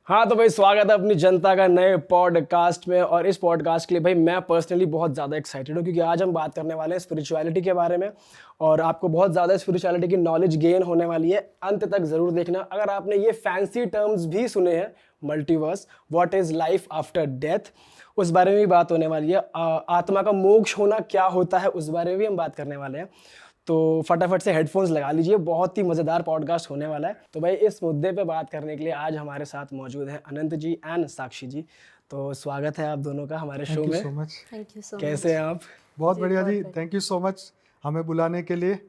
हाँ तो भाई स्वागत है अपनी जनता का नए पॉडकास्ट में। और इस पॉडकास्ट के लिए भाई मैं पर्सनली बहुत ज़्यादा एक्साइटेड हूँ क्योंकि आज हम बात करने वाले हैं स्पिरिचुअलिटी के बारे में। और आपको बहुत ज़्यादा स्पिरिचुअलिटी की नॉलेज गेन होने वाली है, अंत तक ज़रूर देखना। अगर आपने ये फैंसी टर्म्स भी सुने हैं, multiverse, what is life after death, उस बारे में भी बात होने वाली है। आत्मा का मोक्ष होना क्या होता है, उस बारे में भी हम बात करने वाले हैं। तो फटाफट से हेडफोन्स लगा लीजिए, बहुत ही मज़ेदार पॉडकास्ट होने वाला है। तो भाई इस मुद्दे पे बात करने के लिए आज हमारे साथ मौजूद हैं अनंत जी एंड साक्षी जी। तो स्वागत है आप दोनों का हमारे शो में। Thank you so much. कैसे हैं आप? बहुत बढ़िया जी, थैंक यू सो मच हमें बुलाने के लिए।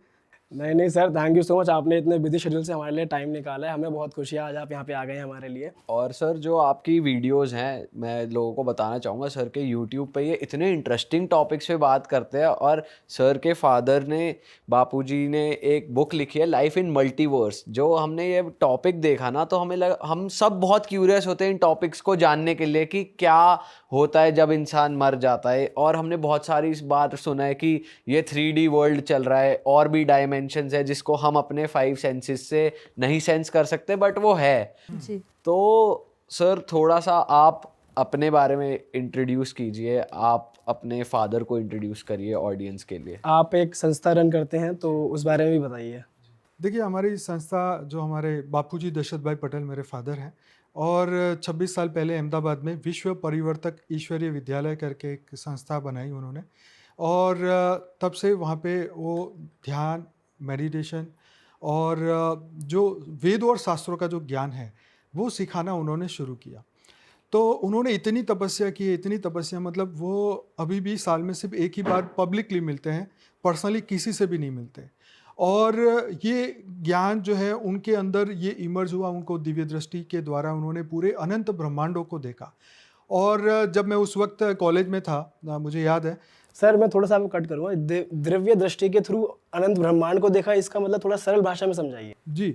नहीं sir, thank you so much, आपने इतने बिजी शेड्यूल से हमारे लिए टाइम निकाला है। हमें बहुत खुशी है आज आप यहाँ पे आ गए हैं हमारे लिए। और सर जो आपकी वीडियोस हैं, मैं लोगों को बताना चाहूँगा सर के यूट्यूब पे ये इतने इंटरेस्टिंग टॉपिक्स पे बात करते हैं। और सर के फादर ने, बापूजी ने एक बुक लिखी है लाइफ इन मल्टीवर्स। जो हमने ये टॉपिक देखा ना, तो हमें लगा, हम सब बहुत क्यूरियस होते हैं इन टॉपिक्स को जानने के लिए कि क्या होता है जब इंसान मर जाता है। और हमने बहुत सारी इस बात सुना है कि ये 3D वर्ल्ड चल रहा है और भी डायमेंशंस है जिसको हम अपने 5 सेंसेस से नहीं सेंस कर सकते, बट वो है जी। तो सर थोड़ा सा आप अपने बारे में इंट्रोड्यूस कीजिए, आप अपने फादर को इंट्रोड्यूस करिए ऑडियंस के लिए। आप एक संस्था रन करते हैं तो उस बारे में भी बताइए। देखिए, हमारी संस्था, जो हमारे बापूजी दशरथ भाई पटेल मेरे फादर हैं, और 26 साल पहले अहमदाबाद में विश्व परिवर्तक ईश्वरीय विद्यालय करके एक संस्था बनाई उन्होंने। और तब से वहाँ पे वो ध्यान, मेडिटेशन और जो वेद और शास्त्रों का जो ज्ञान है वो सिखाना उन्होंने शुरू किया। तो उन्होंने इतनी तपस्या की, इतनी तपस्या, मतलब वो अभी भी साल में सिर्फ एक ही बार पब्लिकली मिलते हैं, पर्सनली किसी से भी नहीं मिलते। और ये ज्ञान जो है उनके अंदर ये इमर्ज हुआ, उनको दिव्य दृष्टि के द्वारा उन्होंने पूरे अनंत ब्रह्मांडों को देखा। और जब मैं उस वक्त कॉलेज में था, मुझे याद है सर, मैं थोड़ा सा आपको कट करूँगा। दिव्य दृष्टि के थ्रू अनंत ब्रह्मांड को देखा, इसका मतलब थोड़ा सरल भाषा में समझाइए जी।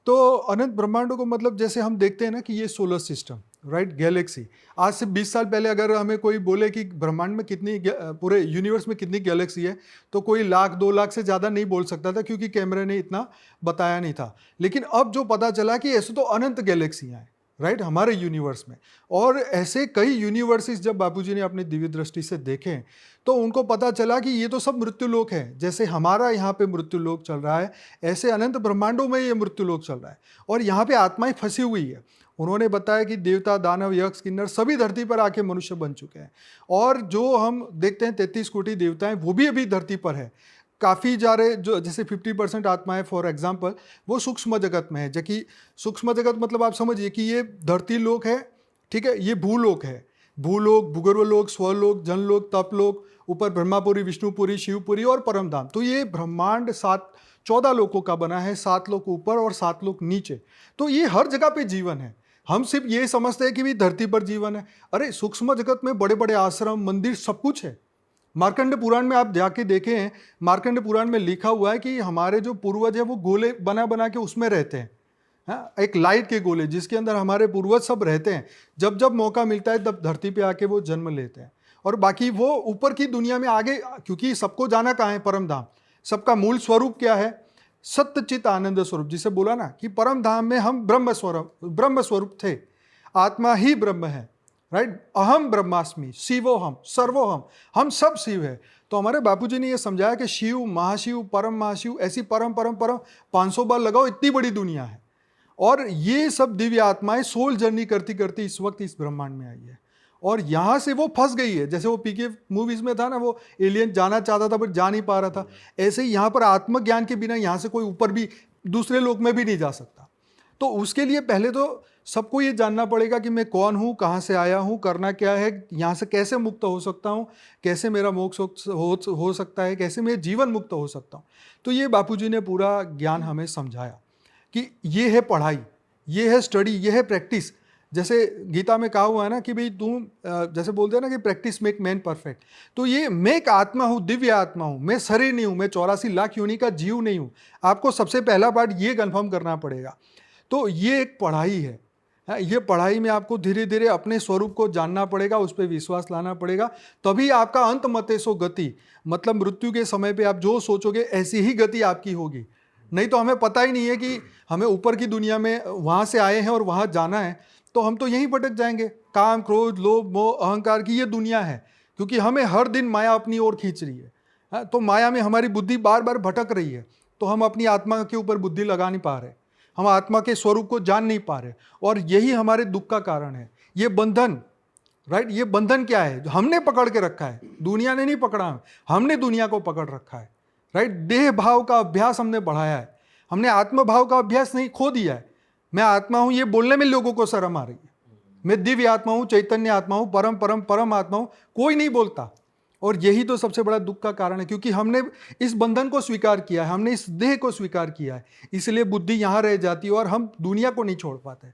तो अनंत ब्रह्मांडों को मतलब जैसे हम देखते हैं ना कि ये सोलर सिस्टम, राइट, गैलेक्सी। आज से 20 साल पहले अगर हमें कोई बोले कि ब्रह्मांड में कितनी, पूरे यूनिवर्स में कितनी गैलेक्सी है, तो कोई 1,00,000-2,00,000 से ज़्यादा नहीं बोल सकता था, क्योंकि कैमरे ने इतना बताया नहीं था। लेकिन अब जो पता चला कि ऐसे तो अनंत गैलेक्सियाँ हैं, राइट, हमारे यूनिवर्स में। और ऐसे कई यूनिवर्सेस जब बापूजी ने अपनी दिव्य दृष्टि से देखे, तो उनको पता चला कि ये तो सब मृत्युलोक है। जैसे हमारा यहाँ पे मृत्युलोक चल रहा है, ऐसे अनंत ब्रह्मांडों में ये मृत्युलोक चल रहा है, और यहाँ पे आत्माएं फंसी हुई है। उन्होंने बताया कि देवता, दानव, यक्ष, किन्नर सभी धरती पर आके मनुष्य बन चुके हैं। और जो हम देखते हैं 33 कोटि देवताएं, वो भी अभी धरती पर है। काफ़ी सारे जो, जैसे 50% आत्माएं फॉर एग्जांपल, वो सूक्ष्म जगत में है। जबकि सूक्ष्म जगत मतलब आप समझिए कि ये धरती लोक है, ठीक है, ये भूलोक है। भूलोक, भूगर्भलोक, स्वलोक, जनलोक, तपलोक, ऊपर ब्रह्मापुरी, विष्णुपुरी, शिवपुरी और परमधाम। तो ये ब्रह्मांड 14 लोकों का बना है, 7 लोक ऊपर और 7 लोक नीचे। तो ये हर जगह पे जीवन है। हम सिर्फ ये समझते हैं कि भी धरती पर जीवन है। अरे सूक्ष्म जगत में बड़े बड़े आश्रम, मंदिर, सब कुछ है। मार्कंड पुराण में आप जाके देखें, मार्कंड पुराण में लिखा हुआ है कि हमारे जो पूर्वज है वो गोले बना बना के उसमें रहते हैं। हाँ, एक लाइट के गोले जिसके अंदर हमारे पूर्वज सब रहते हैं। जब जब मौका मिलता है तब धरती पे आके वो जन्म लेते हैं। और बाकी वो ऊपर की दुनिया में आगे, क्योंकि सबको जाना कहाँ है, परम धाम। सबका मूल स्वरूप क्या है? सत्यचित आनंद स्वरूप। जिसे बोला ना कि परम धाम में हम ब्रह्म स्वरूप थे, आत्मा ही ब्रह्म है, राइट। अहम ब्रह्मास्मि, शिवोहम, सर्वोहम, हम सब शिव है। तो हमारे बापूजी ने ये समझाया कि शिव, महाशिव, परम महाशिव, ऐसी परम परम परम 500 बार लगाओ, इतनी बड़ी दुनिया है। और ये सब दिव्य आत्माएं सोल जर्नी करती करती इस वक्त इस ब्रह्मांड में आई है। और यहाँ से वो फंस गई है। जैसे वो पीके मूवीज में था ना, वो एलियन जाना चाहता था पर जा नहीं पा रहा था, ऐसे ही यहाँ पर आत्मज्ञान के बिना यहाँ से कोई ऊपर भी, दूसरे लोक में भी नहीं जा सकता। तो उसके लिए पहले तो सबको ये जानना पड़ेगा कि मैं कौन हूँ, कहाँ से आया हूँ, करना क्या है, यहाँ से कैसे मुक्त हो सकता हूँ, कैसे मेरा मोक्ष हो सकता है, कैसे मैं जीवन मुक्त हो सकता हूँ। तो ये बापूजी ने पूरा ज्ञान हमें समझाया कि ये है पढ़ाई, ये है स्टडी, ये है प्रैक्टिस। जैसे गीता में कहा हुआ है ना कि भाई तुम, जैसे बोलते हैं ना कि प्रैक्टिस मेक मैन परफेक्ट। तो ये मैं एक आत्मा हूँ, दिव्य आत्मा हूँ, मैं शरीर नहीं हूँ, मैं 84 लाख योनि का जीव नहीं हूँ। आपको सबसे पहला पार्ट ये कंफर्म करना पड़ेगा। तो ये एक पढ़ाई है। ये पढ़ाई में आपको धीरे धीरे अपने स्वरूप को जानना पड़ेगा, उस पर विश्वास लाना पड़ेगा, तभी आपका अंत मते सो गति, मतलब मृत्यु के समय पे आप जो सोचोगे ऐसी ही गति आपकी होगी। नहीं तो हमें पता ही नहीं है कि हमें ऊपर की दुनिया में वहाँ से आए हैं और वहाँ जाना है, तो हम तो यहीं भटक जाएंगे। काम, क्रोध, लोभ, मोह, अहंकार की ये दुनिया है, क्योंकि हमें हर दिन माया अपनी ओर खींच रही है। हाँ, तो माया में हमारी बुद्धि बार बार भटक रही है, तो हम अपनी आत्मा के ऊपर बुद्धि लगा नहीं पा रहे, हम आत्मा के स्वरूप को जान नहीं पा रहे, और यही हमारे दुख का कारण है। ये बंधन, राइट, ये बंधन क्या है? जो हमने पकड़ के रखा है, दुनिया ने नहीं पकड़ा, हमने दुनिया को पकड़ रखा है, राइट। देह भाव का अभ्यास हमने बढ़ाया है, हमने आत्म भाव का अभ्यास नहीं, खो दिया है। मैं आत्मा हूं ये बोलने में लोगों को शर्म आ रही है। मैं दिव्य आत्मा हूं, चैतन्य आत्मा हूं, परम परम परम आत्मा हूं, कोई नहीं बोलता। और यही तो सबसे बड़ा दुख का कारण है, क्योंकि हमने इस बंधन को स्वीकार किया है, हमने इस देह को स्वीकार किया है, इसलिए बुद्धि यहाँ रह जाती है और हम दुनिया को नहीं छोड़ पाते।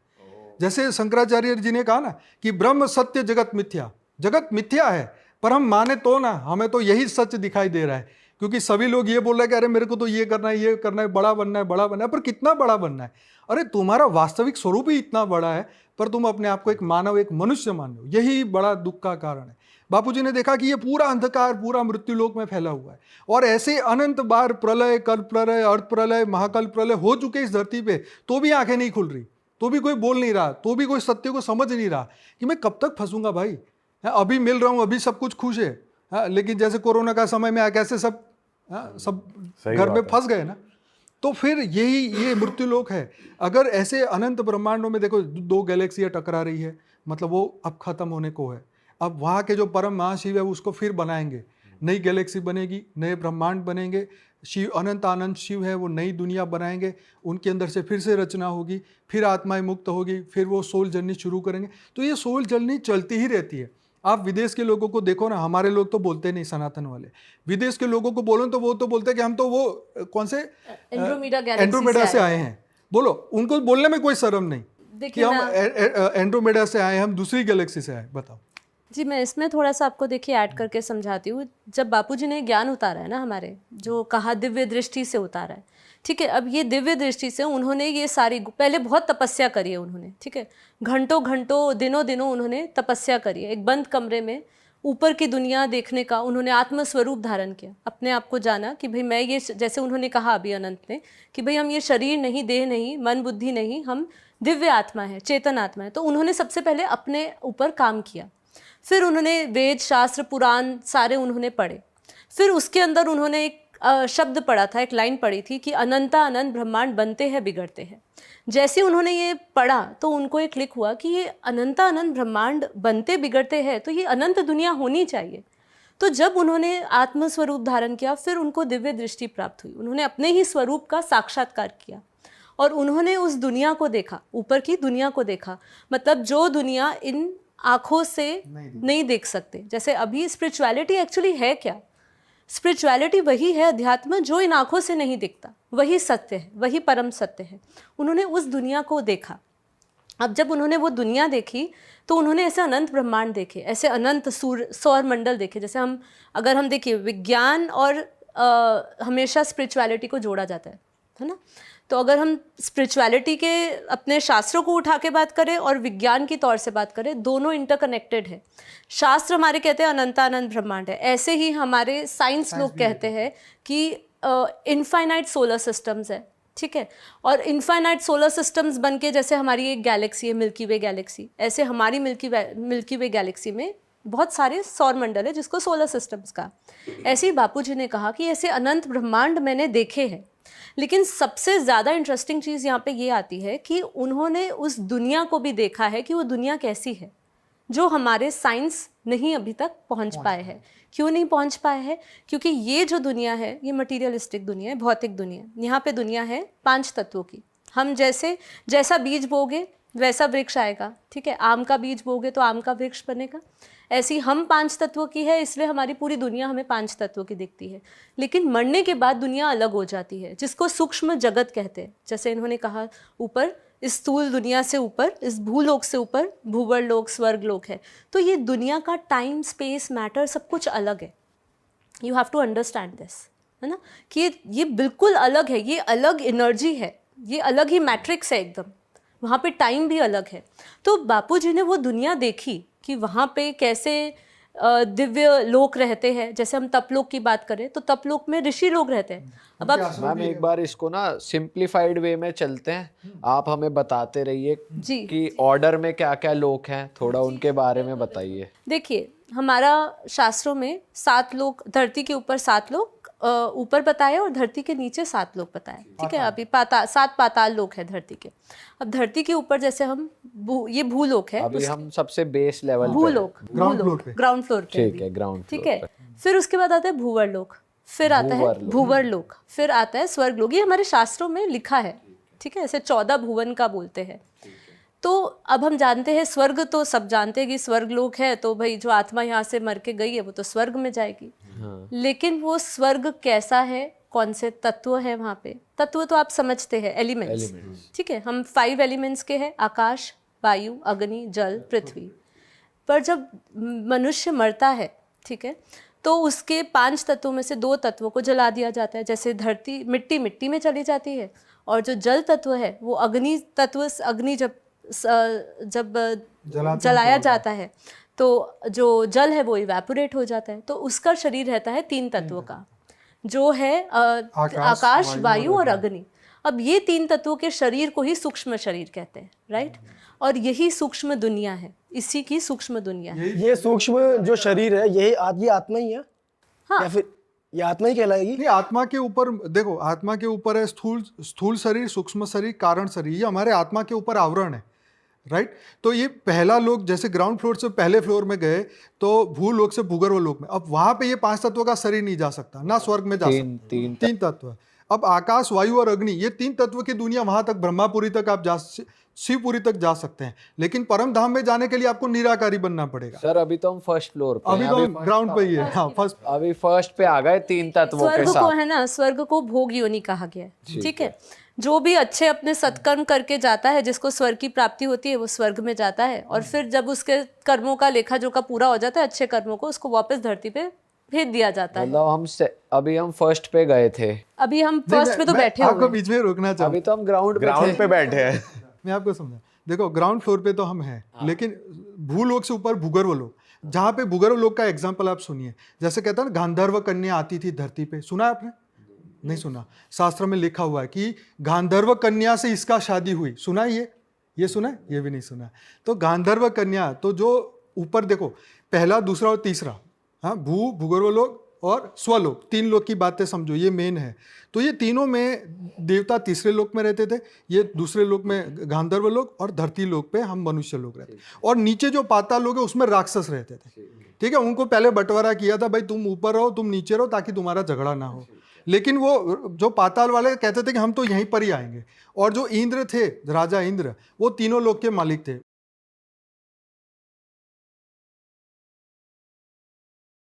जैसे शंकराचार्य जी ने कहा ना कि ब्रह्म सत्य जगत मिथ्या, जगत मिथ्या है पर हम माने तो ना, हमें तो यही सच दिखाई दे रहा है, क्योंकि सभी लोग ये बोल रहे हैं कि अरे मेरे को तो ये करना है, ये करना है, बड़ा बनना है, बड़ा बनना है। पर कितना बड़ा बनना है? अरे तुम्हारा वास्तविक स्वरूप ही इतना बड़ा है, पर तुम अपने आप को एक मानव, एक मनुष्य मान लो। यही बड़ा दुख का कारण है। बापूजी ने देखा कि ये पूरा अंधकार पूरा मृत्युलोक में फैला हुआ है, और ऐसे अनंत बार प्रलय, कल्प प्रलय, अर्थ प्रलय, महाकल्प प्रलय हो चुके इस धरती पे, तो भी आंखें नहीं खुल रही, तो भी कोई बोल नहीं रहा, तो भी कोई सत्य को समझ नहीं रहा कि मैं कब तक फंसूंगा भाई। अभी मिल रहा हूँ, अभी सब कुछ खुश है, लेकिन जैसे कोरोना का समय में कैसे सब सब घर में फंस गए ना। तो फिर यही ये मृत्युलोक है। अगर ऐसे अनंत ब्रह्मांडों में देखो 2 गैलेक्सियाँ टकरा रही है, मतलब वो अब खत्म होने को है। अब वहाँ के जो परम महाशिव है उसको फिर बनाएंगे, नई गैलेक्सी बनेगी, नए ब्रह्मांड बनेंगे, शिव अनंत आनंद शिव है वो नई दुनिया बनाएंगे, उनके अंदर से फिर से रचना होगी, फिर आत्माएं मुक्त होगी, फिर वो सोल जर्नी शुरू करेंगे। तो ये सोल जर्नी चलती ही रहती है। आप विदेश के लोगों को देखो ना, हमारे लोग तो बोलते नहीं, सनातन वाले विदेश के लोगों को बोलो तो वो तो बोलते हैं कि हम तो वो कौन से एंड्रोमेडा से आए हैं। बोलो, उनको बोलने में कोई शर्म नहीं कि हम एंड्रोमेडा से आए, हम दूसरी गैलेक्सी से आए। बताओ जी, मैं इसमें थोड़ा सा आपको देखिए ऐड करके समझाती हूँ। जब बापूजी ने ज्ञान उतारा है ना, हमारे जो कहा दिव्य दृष्टि से उतारा है, ठीक है। अब ये दिव्य दृष्टि से उन्होंने ये सारी, पहले बहुत तपस्या करी है उन्होंने, ठीक है, घंटों घंटों दिनों दिनों उन्होंने तपस्या करी है। एक बंद कमरे में ऊपर की दुनिया देखने का उन्होंने आत्मस्वरूप धारण किया, अपने आप को जाना कि भाई मैं ये, जैसे उन्होंने कहा अभी अनंत ने कि भाई हम ये शरीर नहीं, देह नहीं, मन बुद्धि नहीं, हम दिव्य आत्मा है, चेतन आत्मा है। तो उन्होंने सबसे पहले अपने ऊपर काम किया, फिर उन्होंने वेद शास्त्र पुराण सारे उन्होंने पढ़े, फिर उसके अंदर उन्होंने एक शब्द पढ़ा था, एक लाइन पढ़ी थी कि अनंता अनंत ब्रह्मांड बनते हैं बिगड़ते हैं। जैसे उन्होंने ये पढ़ा तो उनको एक क्लिक हुआ कि ये अनंता अनंत ब्रह्मांड बनते बिगड़ते हैं, तो ये अनंत दुनिया होनी चाहिए। तो जब उन्होंने आत्मस्वरूप धारण किया, फिर उनको दिव्य दृष्टि प्राप्त हुई, उन्होंने अपने ही स्वरूप का साक्षात्कार किया और उन्होंने उस दुनिया को देखा, ऊपर की दुनिया को देखा। मतलब जो दुनिया इन आँखों से नहीं देख सकते। जैसे अभी स्पिरिचुअलिटी एक्चुअली है क्या? स्पिरिचुअलिटी वही है, अध्यात्म, जो इन आँखों से नहीं दिखता, वही सत्य है, वही परम सत्य है। उन्होंने उस दुनिया को देखा। अब जब उन्होंने वो दुनिया देखी तो उन्होंने ऐसे अनंत ब्रह्मांड देखे, ऐसे अनंत सौर मंडल देखे। जैसे अगर हम देखिए, विज्ञान और हमेशा स्पिरिचुअलिटी को जोड़ा जाता है ना। तो अगर हम स्पिरिचुअलिटी के अपने शास्त्रों को उठा के बात करें और विज्ञान की तौर से बात करें, दोनों इंटरकनेक्टेड है। शास्त्र हमारे कहते हैं अनंतानंत ब्रह्मांड है, ऐसे ही हमारे साइंस लोग कहते हैं कि इनफाइनाइट सोलर सिस्टम्स है, ठीक है। और इनफाइनाइट सोलर सिस्टम्स बन के, जैसे हमारी एक गैलेक्सी है मिल्की वे गैलेक्सी, ऐसे हमारी मिल्की वे गैलेक्सी में बहुत सारे सौर मंडल है जिसको सोलर सिस्टम्स का। ऐसे ही बापूजी ने कहा कि ऐसे अनंत ब्रह्मांड मैंने देखे हैं। लेकिन सबसे ज़्यादा इंटरेस्टिंग चीज़ यहाँ पे ये आती है कि उन्होंने उस दुनिया को भी देखा है कि वो दुनिया कैसी है, जो हमारे साइंस नहीं अभी तक पहुँच पाए हैं। क्यों नहीं पहुँच पाए हैं? क्योंकि ये जो दुनिया है ये मटीरियलिस्टिक दुनिया है, भौतिक दुनिया। यहाँ पे दुनिया है 5 तत्वों की। हम जैसा बीज बोगे वैसा वृक्ष आएगा, ठीक है। आम का बीज बोगे तो आम का वृक्ष बनेगा। ऐसी हम 5 तत्वों की है, इसलिए हमारी पूरी दुनिया हमें 5 तत्वों की दिखती है। लेकिन मरने के बाद दुनिया अलग हो जाती है, जिसको सूक्ष्म जगत कहते हैं। जैसे इन्होंने कहा, ऊपर इस स्थूल दुनिया से ऊपर, इस भूलोक से ऊपर भूवर लोक, स्वर्ग लोक है। तो ये दुनिया का टाइम, स्पेस, मैटर सब कुछ अलग है। You have to understand this, है ना, कि ये बिल्कुल अलग है, ये अलग एनर्जी है, ये अलग ही मैट्रिक्स है एकदम। वहाँ पे टाइम भी अलग है। तो बापूजी ने वो दुनिया देखी कि वहाँ पे कैसे दिव्य लोक रहते हैं। जैसे हम तपलोक की बात करें तो तपलोक में ऋषि लोग रहते हैं। अब आप मैम एक बार इसको ना सिंप्लीफाइड वे में चलते हैं, आप हमें बताते रहिए जी कि ऑर्डर में क्या क्या लोक हैं, थोड़ा उनके बारे में बताइए। देखिए, हमारा शास्त्रों में 7 लोक, धरती के ऊपर 7 लोक ऊपर बताए और धरती के नीचे 7 लोक बताए। ठीक है, अभी 7 पाताल लोक है धरती के। अब धरती के ऊपर जैसे हम ये भूलोक है, अभी हम सबसे बेस लेवल पे भूलोक, ग्राउंड फ्लोर पे। ग्राउंड फ्लोर पे। ठीक है, ग्राउंड ठीक है, फिर उसके बाद आता है भूवर लोक, फिर आता है भूवर लोक, फिर आता है स्वर्ग लोक। ये हमारे शास्त्रों में लिखा है। ठीक है, ऐसे 14 भुवन का बोलते हैं। तो अब हम जानते हैं स्वर्ग, तो सब जानते हैं कि स्वर्ग लोक है, तो भाई जो आत्मा यहाँ से मर के गई है वो तो स्वर्ग में जाएगी। लेकिन वो स्वर्ग कैसा है, कौन से तत्व है वहाँ पे? तत्व तो आप समझते हैं, एलिमेंट्स। ठीक है, हम 5 एलिमेंट्स के हैं, आकाश, वायु, अग्नि, जल, पृथ्वी। पर जब मनुष्य मरता है, ठीक है, तो उसके 5 तत्वों में से 2 तत्वों को जला दिया जाता है। जैसे धरती, मिट्टी मिट्टी में चली जाती है, और जो जल तत्व है वो अग्नि तत्व, अग्नि जब जलाया जाता है तो जो जल है वो इवेपोरेट हो जाता है। तो उसका शरीर रहता है 3 तत्वों का, जो है आकाश, वायु और अग्नि। अब ये 3 तत्वों के शरीर को ही सूक्ष्म शरीर कहते हैं, राइट? और यही सूक्ष्म दुनिया है, इसी की सूक्ष्म दुनिया है। ये सूक्ष्म जो शरीर है ये आत्मा ही है? हाँ। या फिर ये आत्मा ही कहलाएगी? नहीं, आत्मा के ऊपर देखो, आत्मा के ऊपर है स्थूल शरीर, सूक्ष्म शरीर, कारण शरीर। ये हमारे आत्मा के ऊपर आवरण है, राइट? तो ये पहला लोक, जैसे ग्राउंड फ्लोर से पहले फ्लोर में गए तो भूलोक से भूगर्भ लोक में, अब वहां पे ये 5 तत्वों का शरीर नहीं जा सकता, ना स्वर्ग में जा सकता। तीन तत्व। अब आकाश, वायु और अग्नि, ये 3 तत्व की दुनिया, वहां तक ब्रह्मापुरी तक आप शिवपुरी तक जा सकते हैं, लेकिन परम धाम में जाने के लिए आपको निराकारी बनना पड़ेगा। सर अभी तो हम फर्स्ट फ्लोर पे अभी हैं, तो हम ग्राउंड पे ही है। हाँ, फर्स्ट। अभी फर्स्ट पे आ गए 3 तत्वों के स्वर्ग को साथ। है ना, स्वर्ग को भोग योनि कहा गया है। ठीक है, जो भी अच्छे अपने सत्कर्म करके जाता है, जिसको स्वर्ग की प्राप्ति होती है, वो स्वर्ग में जाता है। और फिर जब उसके कर्मों का लेखा जोखा पूरा हो जाता है, अच्छे कर्मों को, उसको वापस धरती पे भेज दिया जाता है। मतलब अभी हम फर्स्ट पे गए थे, अभी हम फर्स्ट पे तो बैठे आपको हुए बीच में रोकना चाहूँ। अभी तो हम ग्राउंड पे बैठे हैं। मैं आपको समझा, देखो ग्राउंड फ्लोर पे तो हम हैं, लेकिन भूलोक से ऊपर भूगर्भ लोक, जहाँ पे भूगर्भ लोक का एग्जांपल आप सुनिए। जैसे कहता है ना, गांधर्व कन्या आती थी धरती पे, सुना है आपने? नहीं सुना? शास्त्र में लिखा हुआ है कि गांधर्व कन्या से इसका शादी हुई। सुना है ये सुना है? ये भी नहीं सुना। तो गांधर्व कन्या, तो जो ऊपर देखो, पहला, दूसरा और तीसरा, हाँ, भूगर्भ लोक और स्वलोक, 3 लोक की बातें समझो, ये मेन है। तो ये तीनों में देवता तीसरे लोक में रहते थे, ये दूसरे लोक में गांधर्व लोक, और धरती लोक पे हम मनुष्य लोग रहते। और नीचे जो पाताल लोक है उसमें राक्षस रहते थे। ठीक है, उनको पहले बंटवारा किया था, भाई तुम ऊपर रहो, तुम नीचे रहो, ताकि तुम्हारा झगड़ा ना हो। लेकिन वो जो पाताल वाले कहते थे कि हम तो यहीं पर ही आएंगे। और जो इंद्र थे, राजा इंद्र, वो तीनों लोक के मालिक थे,